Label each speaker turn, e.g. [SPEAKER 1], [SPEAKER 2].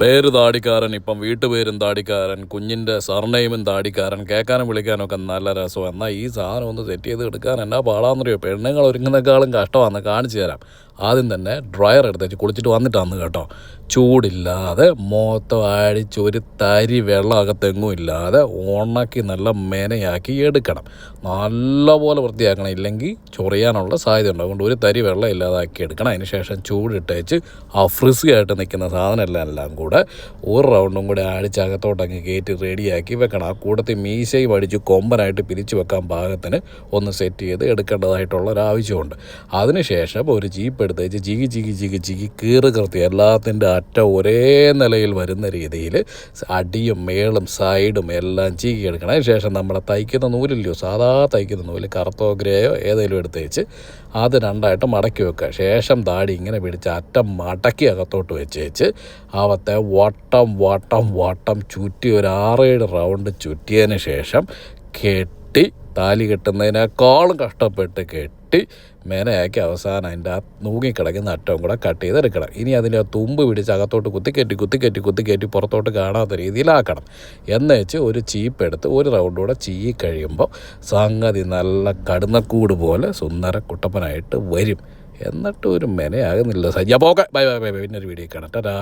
[SPEAKER 1] പേര് താടിക്കാരൻ, ഇപ്പം വീട്ടുപേരും താടിക്കാരൻ, കുഞ്ഞിൻ്റെ സർനെയിമും താടിക്കാരൻ, കേൾക്കാനും വിളിക്കാനൊക്കെ നല്ല രസം. എന്നാൽ ഈ സാധനം ഒന്ന് സെറ്റ് ചെയ്ത് എടുക്കാൻ എന്നാ പാടാന്നറിയോ? പെണ്ണുങ്ങൾ ഒരുങ്ങുന്നേക്കാളും കഷ്ടമാണെന്ന് കാണിച്ചു തരാം. ആദ്യം തന്നെ ഡ്രയർ എടുത്തേച്ച് കുളിച്ചിട്ട് വന്നിട്ടാന്ന് കേട്ടോ, ചൂടില്ലാതെ മൊത്തം അടിച്ച് ഒരു തരി വെള്ളം അകത്തെങ്ങും ഇല്ലാതെ ഉണക്കി നല്ല മെനയാക്കി എടുക്കണം. നല്ലപോലെ വൃത്തിയാക്കണം, ഇല്ലെങ്കിൽ ചൊറിയാനുള്ള സാധ്യത ഉണ്ട്. അതുകൊണ്ട് ഒരു തരി വെള്ളം ഇല്ലാതാക്കി എടുക്കണം. അതിന് ശേഷം ചൂടിട്ടേച്ച് ആ ഫ്രിസി ആയിട്ട് നിൽക്കുന്ന സാധനം കൂടെ ഒരു റൗണ്ടും കൂടെ അടിച്ച് അകത്തോട്ടങ്ങ് കയറ്റി റെഡിയാക്കി വെക്കണം. ആ കൂടത്തിൽ മീശയും അടിച്ച് കൊമ്പനായിട്ട് പിരിച്ചു വെക്കാൻ പാകത്തിന് ഒന്ന് സെറ്റ് ചെയ്ത് എടുക്കേണ്ടതായിട്ടുള്ള ഒരാവശ്യമുണ്ട്. അതിനുശേഷം ഒരു ജീപ്പ് എടുത്തേച്ച് ജിഗി ജിഗി ജിഗി ജിഗി കീറ് കൃത്യം എല്ലാത്തിൻ്റെ അറ്റം ഒരേ നിലയിൽ വരുന്ന രീതിയിൽ അടിയും മേളും സൈഡും എല്ലാം ചീകി എടുക്കണം. അതിന് ശേഷം നമ്മുടെ തയ്ക്കുന്ന നൂലില്ലയോ, സാധാ തയ്ക്കുന്ന നൂല് കറുത്തോ ഗ്രേയോ ഏതെങ്കിലും എടുത്തേച്ച് അത് രണ്ടായിട്ട് മടക്കി വെക്കുക. ശേഷം താടി ഇങ്ങനെ പിടിച്ച് അറ്റം മടക്കി അകത്തോട്ട് വെച്ചേച്ച് അവത്തെ വട്ടം വട്ടം വട്ടം ചുറ്റി ഒരു 6-7 റൗണ്ട് ചുറ്റിയതിന് ശേഷം കെട്ടി, താലി കെട്ടുന്നതിനേക്കാളും കഷ്ടപ്പെട്ട് കെട്ടി മെനയാക്കി അവസാനം അതിൻ്റെ ആ നൂങ്ങിക്കിടക്കുന്ന അറ്റവും കൂടെ കട്ട് ചെയ്തെടുക്കണം. ഇനി അതിൻ്റെ ആ തുമ്പ് പിടിച്ച് അകത്തോട്ട് കുത്തിക്കയറ്റി പുറത്തോട്ട് കാണാത്ത രീതിയിലാക്കണം. എന്നുവെച്ച് ഒരു ചീപ്പ് എടുത്ത് ഒരു റൗണ്ട് കൂടെ ചീയി കഴിയുമ്പോൾ സംഗതി നല്ല കടുന്നക്കൂട് പോലെ സുന്ദര കുട്ടപ്പനായിട്ട് വരും. എന്നിട്ട് ഒരു മെനയാകുന്നില്ല. സജ്ജ പോക്കെ. Bye bye bye. പിന്നൊരു വീഡിയോ കാണാം. ടാ.